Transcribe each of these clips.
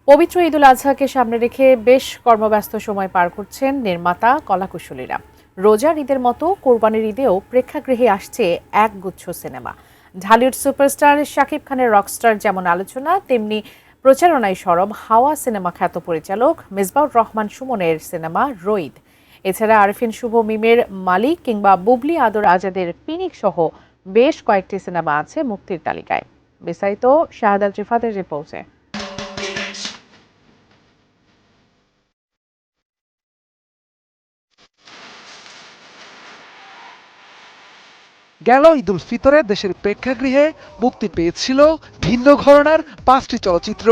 পবিত্র ঈদুল আজহাকে সামনে রেখে বেশ কর্মব্যস্ত সময় পার করছেন নির্মাতা কলাকুশলীরা। রোজার ঈদের মতো কোরবানির ঈদেও প্রেক্ষাগৃহে আসছে একগুচ্ছ সিনেমা। ঢালিউড সুপারস্টার শাকিব খানের রকস্টার যেমন আলোচনা, তেমনি প্রচারণায় সরব হাওয়া সিনেমা খ্যাত পরিচালক মিসবাউর রহমান সুমনের সিনেমা রইদ। এছাড়া আরফিন শুভ মিমের মালিক কিংবা বুবলি আদর আজাদের পিনিক সহ বেশ কয়েকটি সিনেমা আছে মুক্তির তালিকায়। বিস্তারিত শাহাদাত রিফাতের রিপোর্টে। গেল ঈদুল ফিতরে দেশের প্রেক্ষাগৃহে মুক্তি পেয়েছিল ভিন্ন ঘরানার 5টি চলচ্চিত্র।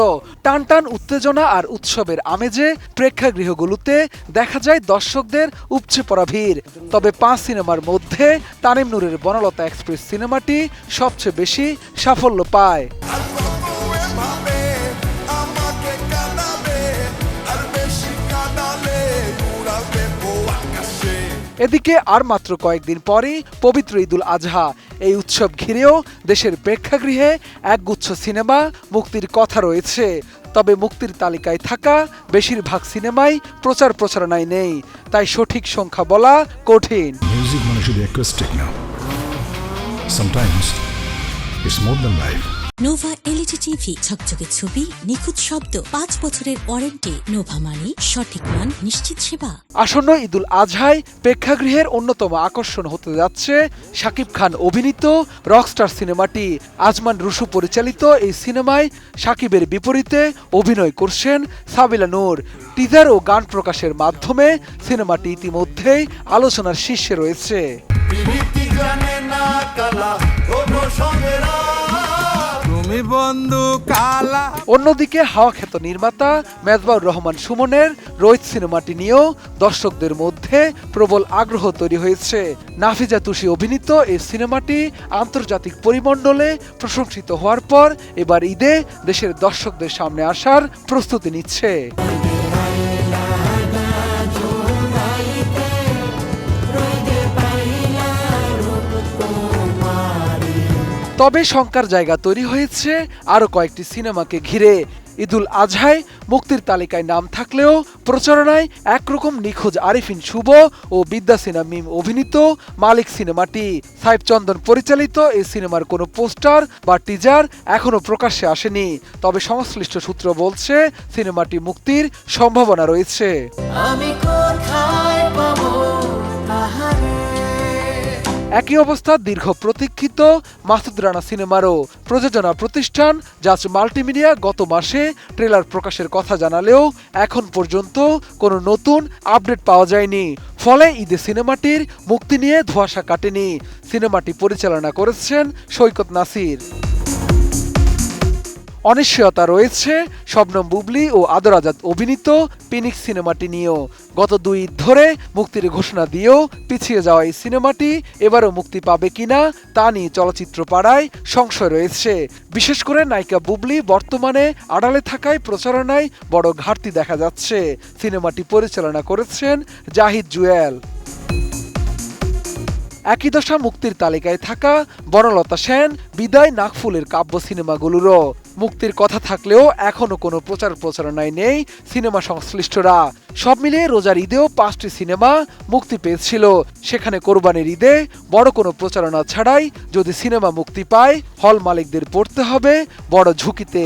টানটান উত্তেজনা আর উৎসবের আমেজে প্রেক্ষাগৃহগুলোতে দেখা যায় দর্শকদের উপচে পড়া ভিড়। তবে 5 সিনেমার মধ্যে তানিম নূরের বনলতা এক্সপ্রেস সিনেমাটি সবচেয়ে বেশি সাফল্য পায়। এদিকে আর মাত্র কয়েকদিন পরই পবিত্র ঈদুল আজহা। এই উৎসব ঘিরেও দেশের প্রেক্ষাগৃহে একগুচ্ছ সিনেমা মুক্তির কথা রয়েছে। তবে মুক্তির তালিকায় থাকা বেশিরভাগ সিনেমাই প্রচারণায় নেই, তাই সঠিক সংখ্যা বলা কঠিন। মিউজিক মানে শুধু অ্যাকোস্টিক না, sometimes it's more than life. Nova LED TV, ঝকঝকে ছবি, নিখুঁত শব্দ, 5 বছরের ওয়ারেন্টি। নোভা মানে সঠিক মান, নিশ্চিত সেবা। আসন্ন ঈদুল আজহায় প্রেক্ষাগৃহের অন্যতম আকর্ষণ হতে যাচ্ছে শাকিব খান অভিনীত রকস্টার সিনেমাটি। আজমান রুশু পরিচালিত এই সিনেমায় শাকিবের বিপরীতে অভিনয় করছেন সাবিলা নূর। টিজার ও গান প্রকাশের মাধ্যমে সিনেমাটি ইতিমধ্যেই আলোচনার শীর্ষে রয়েছে। অন্যদিকে হাওয়া খ্যাত নির্মাতা মিসবাউর রহমান সুমনের রইদ সিনেমাটি নিয়েও দর্শকদের মধ্যে প্রবল আগ্রহ তৈরি হয়েছে। নাফিজা তুষি অভিনীত এই সিনেমাটি আন্তর্জাতিক পরিমণ্ডলে প্রশংসিত হওয়ার পর এবার ঈদে দেশের দর্শকদের সামনে আসার প্রস্তুতি নিচ্ছে। তবে শঙ্কার জায়গা তৈরি হয়েছে আরও কয়েকটি সিনেমাকে ঘিরে। ঈদুল আজহায় মুক্তির তালিকায় নাম থাকলেও প্রচারণায় একরকম নিখোঁজ আরিফিন শুভ ও বিদ্যাসিনা মিম অভিনীত মালিক সিনেমাটি। সাইফ চন্দন পরিচালিত এই সিনেমার কোনো পোস্টার বা টিজার এখনও প্রকাশ্যে আসেনি। তবে সংশ্লিষ্ট সূত্র বলছে সিনেমাটি মুক্তির সম্ভাবনা রয়েছে। একই অবস্থা দীর্ঘ প্রতীক্ষিত মাসুদ রানা সিনেমারও। প্রযোজনা প্রতিষ্ঠান জাজ মাল্টিমিডিয়া গত মাসে ট্রেলার প্রকাশের কথা জানালেও এখন পর্যন্ত কোনো নতুন আপডেট পাওয়া যায়নি। ফলে ঈদে সিনেমাটির মুক্তি নিয়ে ধোঁয়াশা কাটেনি। সিনেমাটি পরিচালনা করেছেন সৈকত নাসির। অনিশ্চয়তা রয়েছে শবনম বুবলি ও আদর আজাদ অভিনীত পিনিক সিনেমাটি নিয়েও। গত 2 ঈদ ধরে মুক্তির ঘোষণা দিয়েও পিছিয়ে যাওয়া এই সিনেমাটি এবারও মুক্তি পাবে কিনা তা নিয়ে চলচ্চিত্র পাড়ায় সংশয় রয়েছে। বিশেষ করে নায়িকা বুবলি বর্তমানে আড়ালে থাকায় প্রচারণায় বড় ঘাটতি দেখা যাচ্ছে। সিনেমাটি পরিচালনা করেছেন জাহিদ জুয়েল। একই দশা মুক্তির তালিকায় থাকা বনলতা সেন, বিদায়, নাকফুলের কাব্য সিনেমাগুলোরও। মুক্তির কথা থাকলেও এখনো কোনো প্রচারণায় নেই সিনেমা সংশ্লিষ্টরা। সব মিলিয়ে রোজার ঈদেও 5টি সিনেমা মুক্তি পেয়েছিল। সেখানে কোরবানির ঈদে বড় কোনো প্রচারণা ছাড়াই যদি সিনেমা মুক্তি পায়, হল মালিকদের পড়তে হবে বড় ঝুঁকিতে।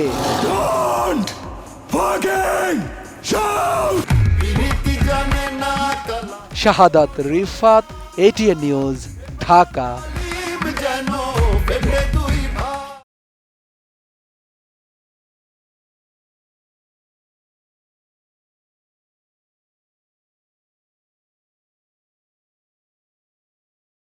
শাহাদাত রিফাত, ATN নিউজ, ঢাকা।